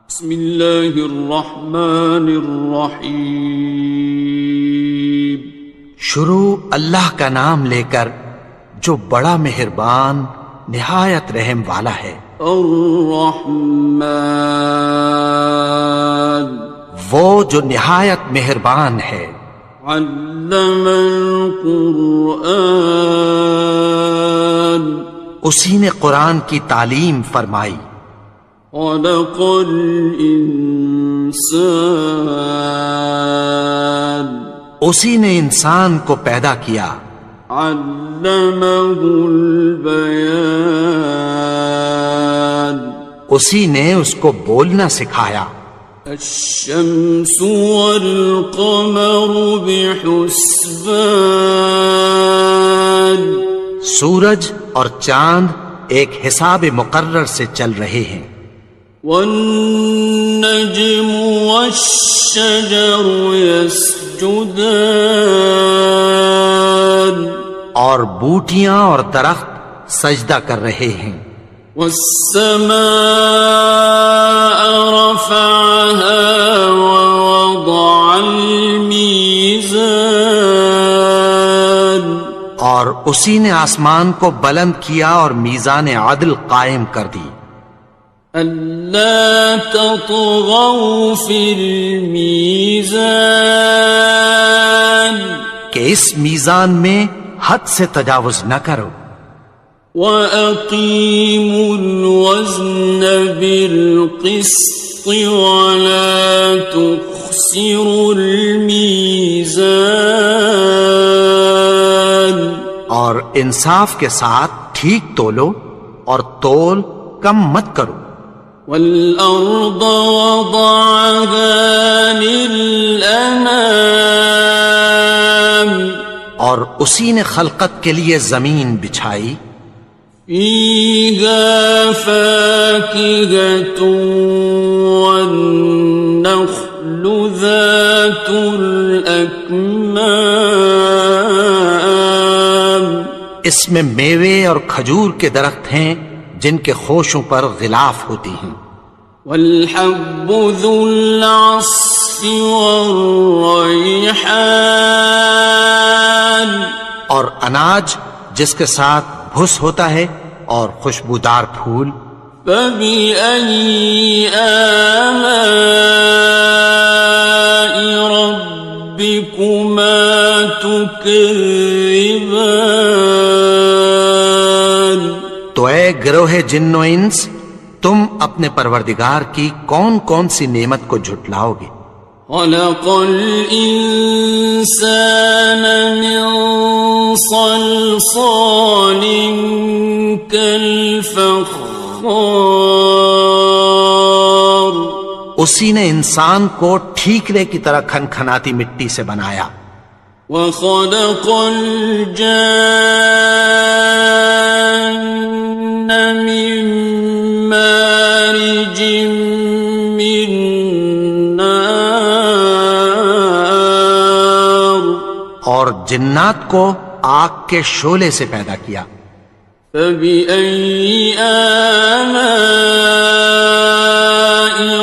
بسم اللہ الرحمن الرحیم۔ شروع اللہ کا نام لے کر جو بڑا مہربان نہایت رحم والا ہے۔ الرحمن، وہ جو نہایت مہربان ہے۔ علم القرآن، اسی نے قرآن کی تعلیم فرمائی۔ خلق الانسان، اسی نے انسان کو پیدا کیا۔ علمہ البیان، اسی نے اس کو بولنا سکھایا۔ الشمس والقمر بحسبان، سورج اور چاند ایک حساب مقرر سے چل رہے ہیں۔ والنجم والشجر يسجدان، اور بوٹیاں اور درخت سجدہ کر رہے ہیں۔ والسماء رفعها ووضع الميزان، اور اسی نے آسمان کو بلند کیا اور میزان عدل قائم کر دی۔ أَلَّا تَطْغَوْا فِي الْمِيزَانِ، کہ اس میزان میں حد سے تجاوز نہ کرو۔ وَأَقِيمُوا الْوَزْنَ بِالْقِسْطِ وَلَا تُخْسِرُوا الْمِيزَانَ، اور انصاف کے ساتھ ٹھیک تولو اور تول کم مت کرو۔ وَالْأَرْضَ وَضَعَهَا لِلْأَنَامِ، اور اسی نے خلقت کے لیے زمین بچھائی۔ فِيهَا فَاكِهَةٌ وَالنَّخْلُ ذَاتُ الْأَكْمَامِ، اس میں میوے اور کھجور کے درخت ہیں جن کے خوشوں پر غلاف ہوتی ہیں۔ وَالْحَبُّ ذُو الْعَصْفِ وَالرَّيْحَانِ، اور اناج جس کے ساتھ بھس ہوتا ہے اور خوشبودار پھول۔ فَبِأَيِّ آلَاءِ رَبِّكُمَا تُكَذِّبَانِ، تو اے گروہ جن و انس، تم اپنے پروردگار کی کون کون سی نعمت کو جھٹلاؤ گے؟ خَلَقَ الْإِنسَانَ مِنْ صَلْصَالٍ كَالْفَخَّارِ، اسی نے انسان کو ٹھیکرے کی طرح کھنکھناتی مٹی سے بنایا۔ وَخَلَقَ الْجَانَّ مِن مَّارِجٍ مِّن نَّارٍ، اور جنات کو آگ کے شعلے سے پیدا کیا۔ فَبِأَيِّ آلَاءِ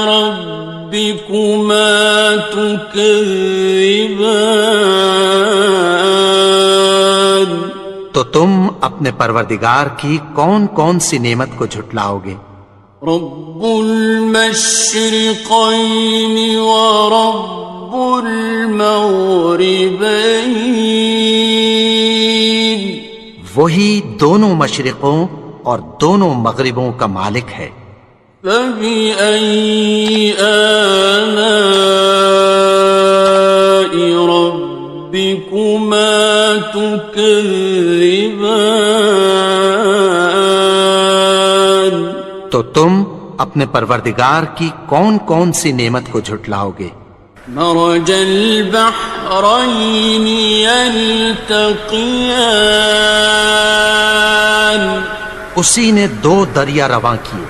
رَبِّكُمَا تُكَذِّبَانِ، تو تم اپنے پروردگار کی کون کون سی نعمت کو جھٹلاؤ گے؟ رب المشرقین ورب المغربین، وہی دونوں مشرقوں اور دونوں مغربوں کا مالک ہے۔ فَبِأَيِّ آلَاءِ رَبِّكُمَا تُكَذِّبَانِ، تو تم اپنے پروردگار کی کون کون سی نعمت کو جھٹلاؤ گے؟ مرج البحرین یلتقیان، اسی نے دو دریا رواں کیے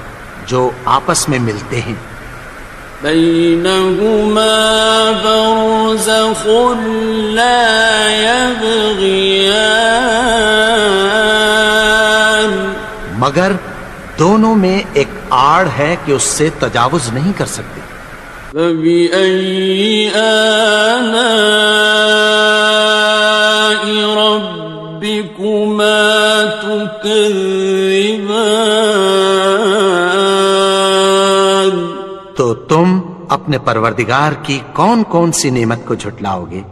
جو آپس میں ملتے ہیں۔ بینہما برزخ لا یبغیان، مگر دونوں میں ایک آڑ ہے کہ اس سے تجاوز نہیں کر سکتے. فبأي آلاء ربكما تكذبان. تو تم اپنے پروردگار کی کون کون سی نعمت کو جھٹلاؤ گے؟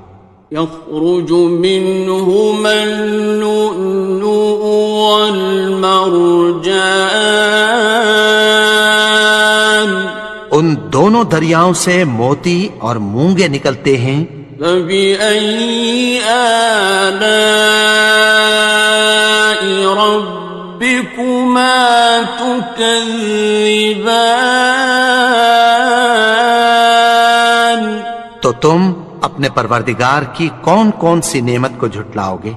يخرج منهما اللؤلؤ والمرجان. ان دونوں دریاؤں سے موتی اور مونگے نکلتے ہیں. فبأي آلاء ربكما تكذبان. تو تم اپنے پروردگار کی کون کون سی نعمت کو جھٹلاؤ گے؟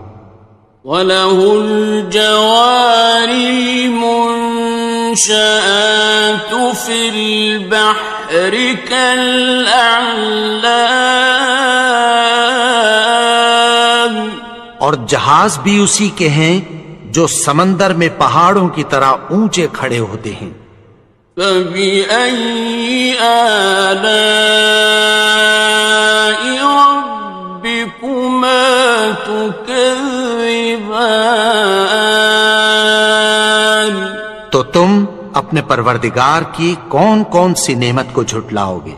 وَلَهُ الْجَوَارِ الْمُنشَآتُ فِي الْبَحْرِ كَالْأَعْلَامِ. اور جہاز بھی اسی کے ہیں جو سمندر میں پہاڑوں کی طرح اونچے کھڑے ہوتے ہیں. فَبِأَيِّ آلَاءِ رَبِّكُمَا تُكَذِّبَانِ. تو تم اپنے پروردگار کی کون کون سی نعمت کو جھٹلاؤ گے؟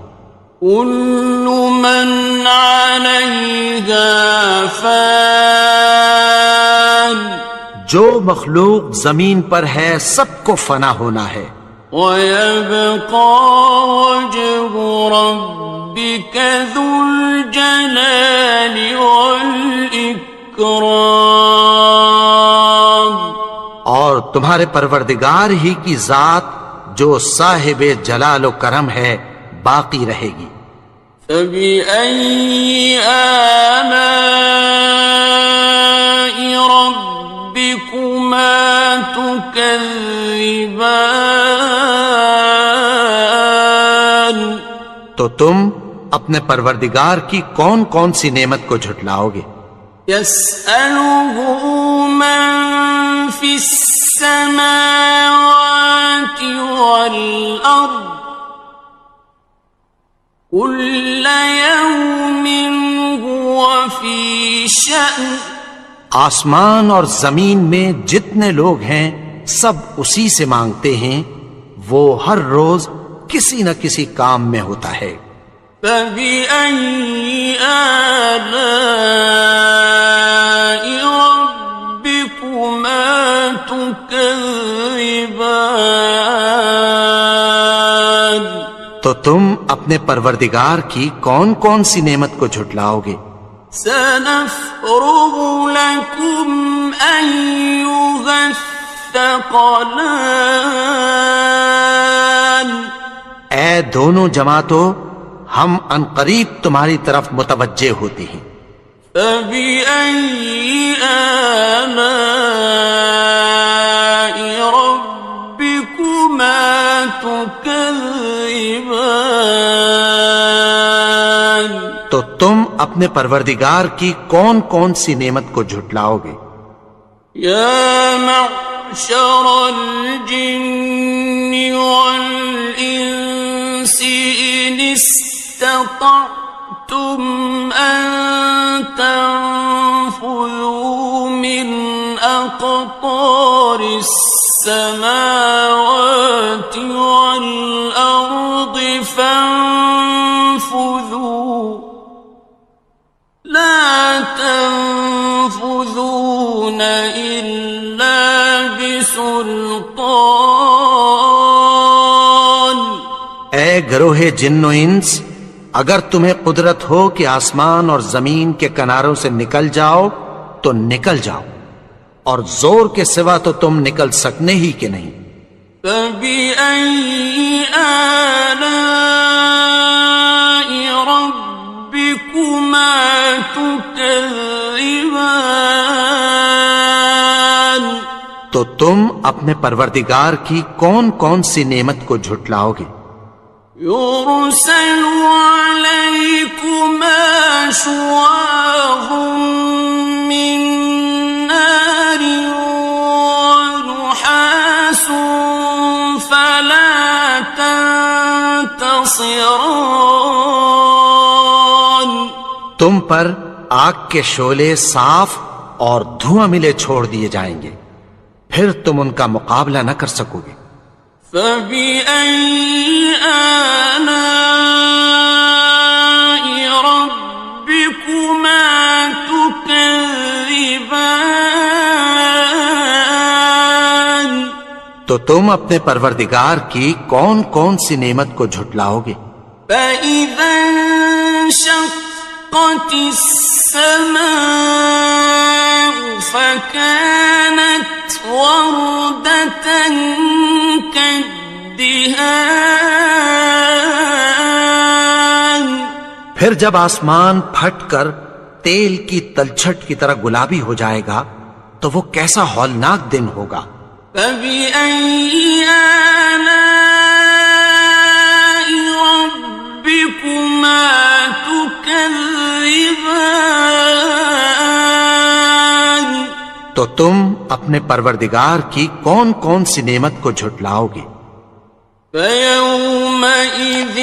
كُلُّ مَنْ عَلَيْهَا فَانٍ. جو مخلوق زمین پر ہے سب کو فنا ہونا ہے. وَيَبْقَى وَجْهُ رَبِّكَ ذُو الْجَلَالِ وَالْإِكْرَامِ. اور تمہارے پروردگار ہی کی ذات جو صاحب جلال و کرم ہے باقی رہے گی. فَبِأَيِّ آلَاءِ رَبِّكُمَا تُكَذِّبَانِ. تو تم اپنے پروردگار کی کون کون سی نعمت کو جھٹلاؤ گے؟ يَسْأَلُهُ مَن فِي السَّمَاوَاتِ وَالْأَرْضِ كُلَّ يَوْمٍ هُوَ فِي شَأْنٍ. آسمان اور زمین میں جتنے لوگ ہیں سب اسی سے مانگتے ہیں، وہ ہر روز کسی نہ کسی کام میں ہوتا ہے. فَبِأَيِّ آلَاءِ رَبِّكُمَا تُكَذِّبَانِ. تو تم اپنے پروردگار کی کون کون سی نعمت کو جھٹلاؤ گے؟ سَنَفْرُغُ لَكُمْ أَيُّهَ الثَّقَلَانِ. اے دونوں جماعتوں، ہم عنقریب تمہاری طرف متوجہ ہوتے ہیں. فَبِأَيِّ آلَاءِ رَبِّكُمَا تُكَذِّبَانِ. تو تم اپنے پروردگار کی کون کون سی نعمت کو جھٹلاؤ گے؟ يَا مَعْشَرَ الْجِنِّ وَالْإِنسِ إِنِ اسْتَطَعْتُمْ أَن تَنفُذُوا مِنْ أَقْطَارِ السَّمَاوَاتِ وَالْأَرْضِ فَانفُذُوا لَا تَنفُذُونَ إِلَّا بِسُلْطَانٍ. اے گروہ جن و انس، اگر تمہیں قدرت ہو کہ آسمان اور زمین کے کناروں سے نکل جاؤ تو نکل جاؤ، اور زور کے سوا تو تم نکل سکنے ہی کہ نہیں. فَبِأَيِّ آلَاءِ رَبِّكُمَا تُكَذِّبَانِ. تو تم اپنے پروردگار کی کون کون سی نعمت کو جھٹلاؤ گے؟ يُرْسَلُ عَلَيْكُمَا شُوَاظٌ مِّن نَّارٍ وَنُحَاسٌ خاصران. تم پر آگ کے شعلے صاف اور دھواں ملے چھوڑ دیے جائیں گے، پھر تم ان کا مقابلہ نہ کر سکو گے۔ فَبِأَيِّ آلَاءِ رَبِّكُمَا تُكَذِّبَانِ. تو تم اپنے پروردگار کی کون کون سی نعمت کو جھٹلاؤ گے؟ فَإِذَا انشَقَّتِ السَّمَاءُ فَكَانَتْ وَرْدَةً كَالدِّهَانِ. پھر جب آسمان پھٹ کر تیل کی تلچھٹ کی طرح گلابی ہو جائے گا تو وہ کیسا ہولناک دن ہوگا۔ فَبِأَيِّ آلَاءِ رَبِّكُمَا تُكَذِّبَانِ. تو تم اپنے پروردگار کی کون کون سی نعمت کو جھٹلاؤ گے؟ فَيَوْمَئِذٍ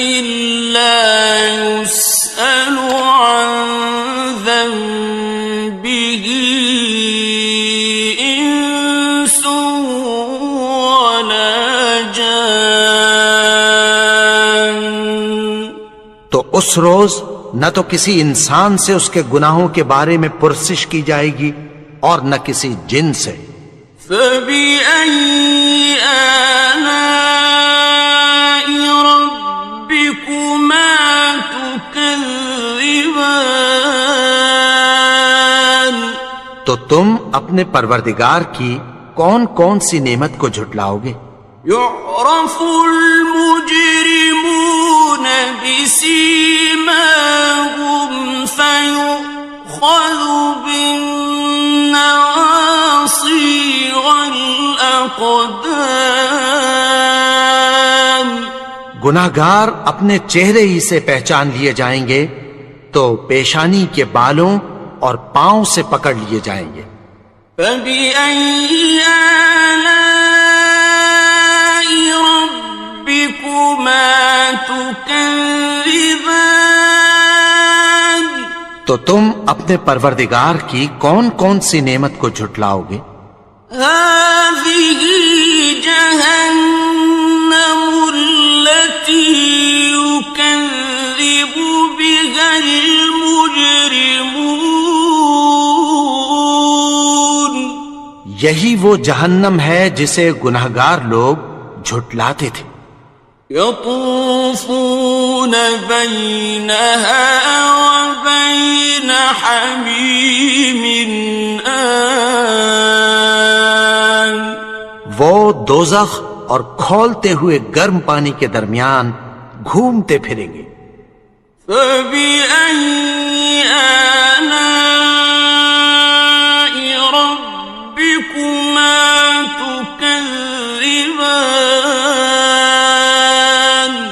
لَا يُسْأَلُ عَنْ ذَنبِهِ إِنسٌ وَلَا جَانٌ. تو اس روز نہ تو کسی انسان سے اس کے گناہوں کے بارے میں پرسش کی جائے گی اور نہ کسی جن سے۔ فَبِأَيِّ آلَاءِ رَبِّكُمَا تُكَذِّبَانِ. تو تم اپنے پروردگار کی کون کون سی نعمت کو جھٹلاؤ گے؟ يُعْرَفُ الْمُجْرِمُونَ بِسِيمَاهُمْ فَيُؤْخَذُ بِالنَّوَاصِي وَالْأَقْدَامِ. گناہگار اپنے چہرے ہی سے پہچان لیے جائیں گے تو پیشانی کے بالوں اور پاؤں سے پکڑ لیے جائیں گے۔ فَبِأَيِّ آلَاءِ رَبِّكُمَا تُكَذِّبَانِ. تو تم اپنے پروردگار کی کون کون سی نعمت کو جھٹلاؤ گے؟ هَذِهِ جَهَنَّمُ الَّتِي يُكَذِّبُ بِهَا الْمُجْرِمُونَ. یہی وہ جہنم ہے جسے گناہگار لوگ جھٹلاتے تھے۔ يَطُوفُونَ بَيْنَهَا وَبَيْنَ حَمِيمٍ آنٍ. وہ دوزخ اور کھولتے ہوئے گرم پانی کے درمیان گھومتے پھریں گے۔ فَبِأَيِّ آلَاءِ رَبِّكُمَا تُكَذِّبَانِ.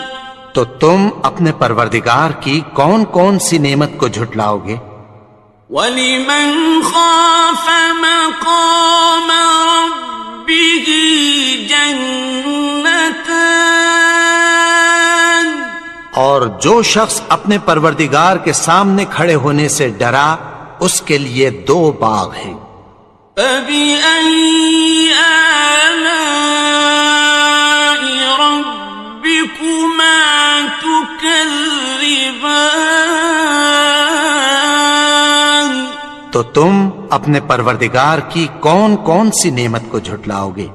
تو تم اپنے پروردگار کی کون کون سی نعمت کو جھٹلاؤ گے؟ وَلِمَنْ خَافَ مَقَامَ رَبِّهِ جَنَّتَانِ. اور جو شخص اپنے پروردگار کے سامنے کھڑے ہونے سے ڈرا اس کے لیے 2 باغ ہیں۔ فَبِأَيِّ آلَاءِ رَبِّكُمَا تُكَذِّبَانِ. تو تم اپنے پروردگار کی کون کون سی نعمت کو جھٹلاؤ گے؟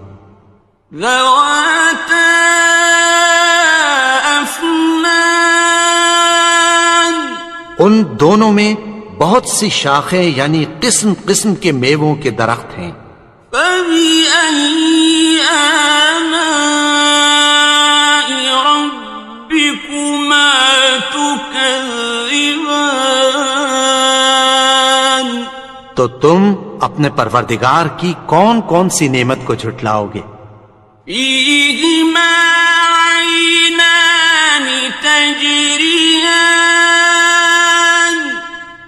ذَوَاتَا أَفْنَانٍ. ان دونوں میں بہت سی شاخیں یعنی قسم قسم کے میووں کے درخت ہیں۔ فَبِأَيِّ آلَاءِ رَبِّكُمَا تُكَذِّبَانِ. تو تم اپنے پروردگار کی کون کون سی نعمت کو جھٹلاؤ گے؟ فِيهِمَا عَيْنَانِ تَجْرِيَانِ.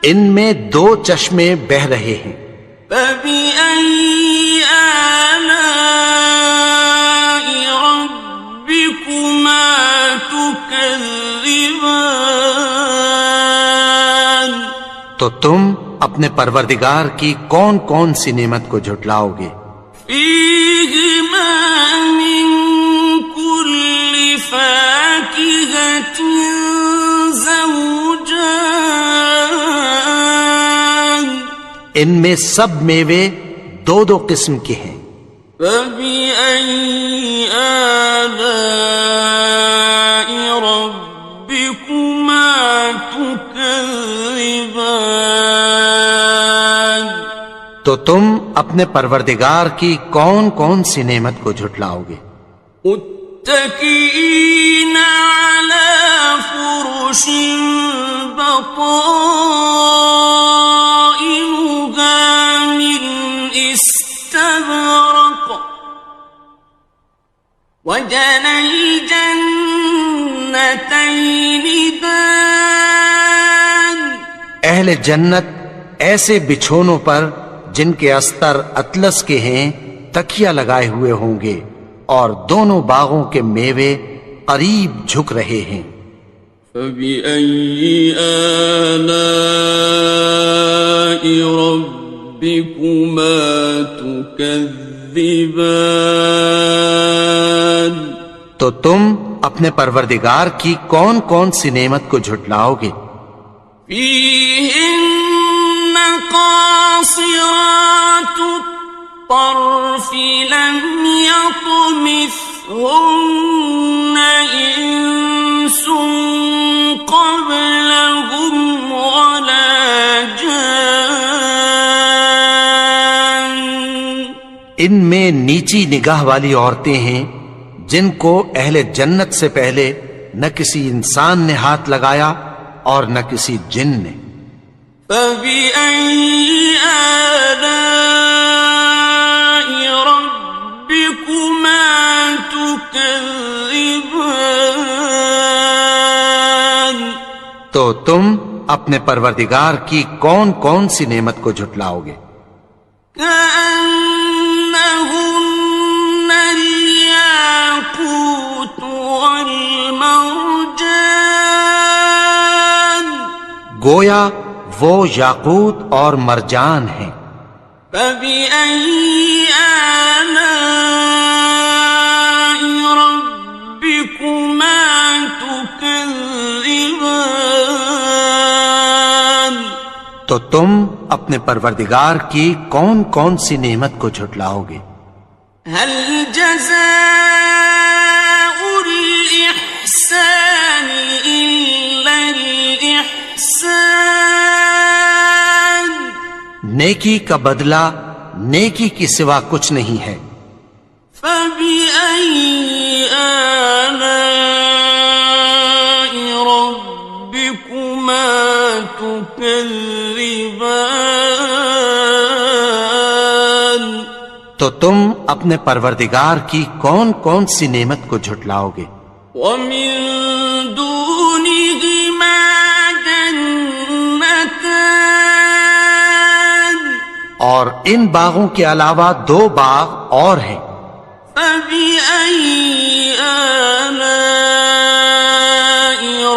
ان میں 2 چشمے بہہ رہے ہیں۔ فَبِأَيِّ آلَاءِ رَبِّكُمَا تكذبان تو تم اپنے پروردگار کی کون کون سی نعمت کو جھٹلاؤ گے؟ فيهما من كل فاكهة زوجان ان میں سب میوے دو دو قسم کے ہیں۔ فبأي آلاء ربكما تكذبان تو تم اپنے پروردگار کی کون کون سی نعمت کو جھٹلاؤ گے؟ متكئين على فرش بطائنها من استبرق وجنى الجنتين دان اہل جنت ایسے بچھونوں پر جن کے استر اطلس کے ہیں تکیہ لگائے ہوئے ہوں گے، اور دونوں باغوں کے میوے قریب جھک رہے ہیں۔ فبأي آلاء ربكما تكذبان تو تم اپنے پروردگار کی کون کون سی نعمت کو جھٹلاؤ گے؟ فيهن قاصرات الطرف لم يطمثهن إنس قبلهم ولا جان ان میں نیچی نگاہ والی عورتیں ہیں جن کو اہل جنت سے پہلے نہ کسی انسان نے ہاتھ لگایا اور نہ کسی جن نے۔ فبأي آلاء ربكما تكذبان تو تم اپنے پروردگار کی کون کون سی نعمت کو جھٹلاؤ گے؟ كأنهن الياقوت والمرجان گویا وہ یاقوت اور مرجان ہیں۔ فبأي آلاء ربكما تكذبان تو تم اپنے پروردگار کی کون کون سی نعمت کو جھٹلاؤ گے؟ هل جزاء الإحسان إلا الإحسان نیکی کا بدلہ نیکی کی سوا کچھ نہیں ہے۔ فبأي آلاء ربكما تكذبان تو تم اپنے پروردگار کی کون کون سی نعمت کو جھٹلاؤ گے؟ ومن دونهما جنتان اور ان باغوں کے علاوہ دو باغ اور ہیں۔ فبأي آلاء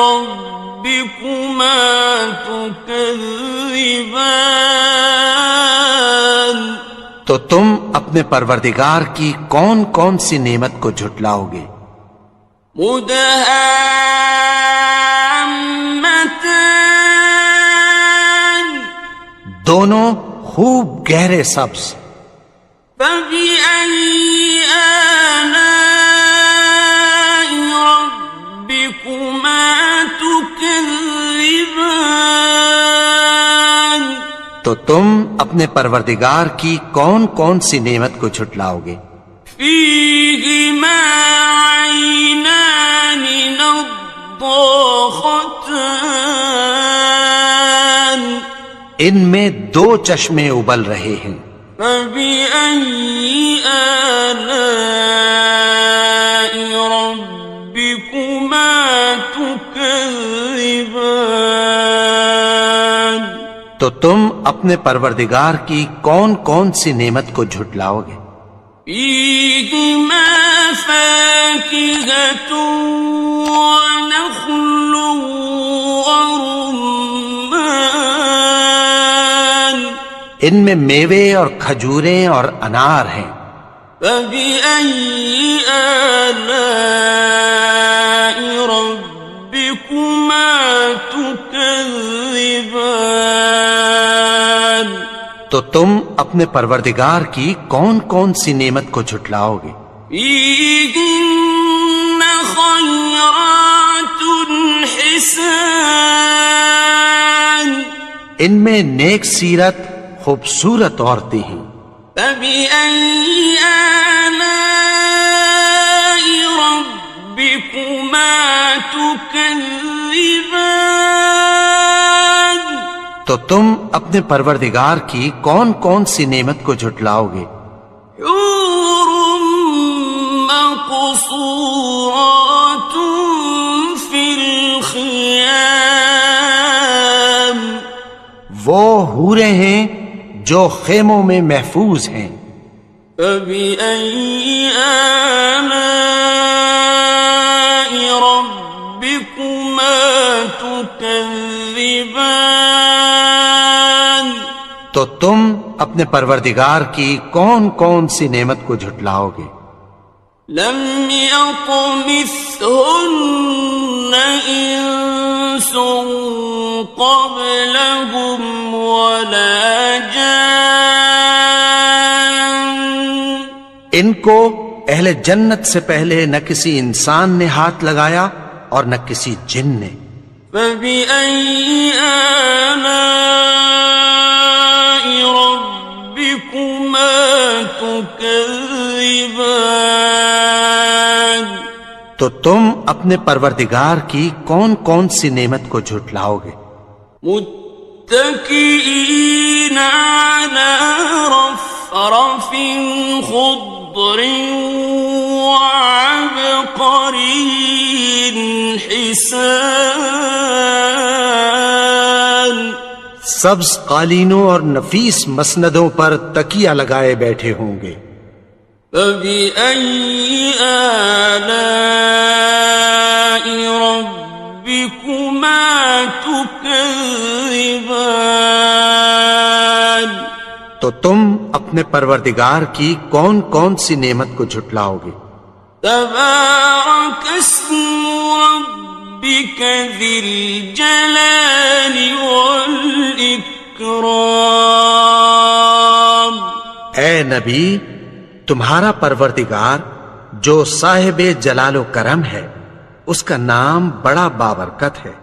ربكما تكذبان تو تم اپنے پروردگار کی کون کون سی نعمت کو جھٹلاؤ گے؟ مدهامتان دونوں خوب گہرے سبز۔ فبأي آلاء ربكما تكذبان تو تم اپنے پروردگار کی کون کون سی نعمت کو جھٹلاؤ گے؟ فيهما عينان نضاختان ان میں دو چشمے ابل رہے ہیں۔ فبأي آلاء ربكما تكذبان تو تم اپنے پروردگار کی کون کون سی نعمت کو جھٹلاؤ گے؟ فيهما فاكهة ونخل ورمان ان میں میوے اور کھجوریں اور انار ہیں. فبأي آلاء ربكما تكذبان تو تم اپنے پروردگار کی کون کون سی نعمت کو جھٹلاؤ گے؟ فيهن خيرات حسان ان میں نیک سیرت خوبصورت عورتیں ہیں. فبأي آلاء ربكما تكذبان تو تم اپنے پروردگار کی کون کون سی نعمت کو جھٹلاؤ گے؟ حور مقصورات في الخيام وہ حوریں ہیں جو خیموں میں محفوظ ہیں. فبأي آلاء ربكما تكذبان تو تم اپنے پروردگار کی کون کون سی نعمت کو جھٹلاؤ گے؟ لم يطمثهن إنس قبلهم ولا جان ان کو اہل جنت سے پہلے نہ کسی انسان نے ہاتھ لگایا اور نہ کسی جن نے. فبأي آلاء ربكما تكذبان تو تم اپنے پروردگار کی کون کون سی نعمت کو جھٹلاؤ گے؟ متكئين على رفرف خضر وعبقري حسان سبز قالینوں اور نفیس مسندوں پر تکیہ لگائے بیٹھے ہوں گے. فبأي آلاء ربكما تكذبان تو تم اپنے پروردگار کی کون کون سی نعمت کو جھٹلاؤ گے؟ تبارك اسم ربك ذي الجلال والإكرام اے نبی، تمہارا پروردگار جو صاحب جلال و کرم ہے، اس کا نام بڑا بابرکت ہے.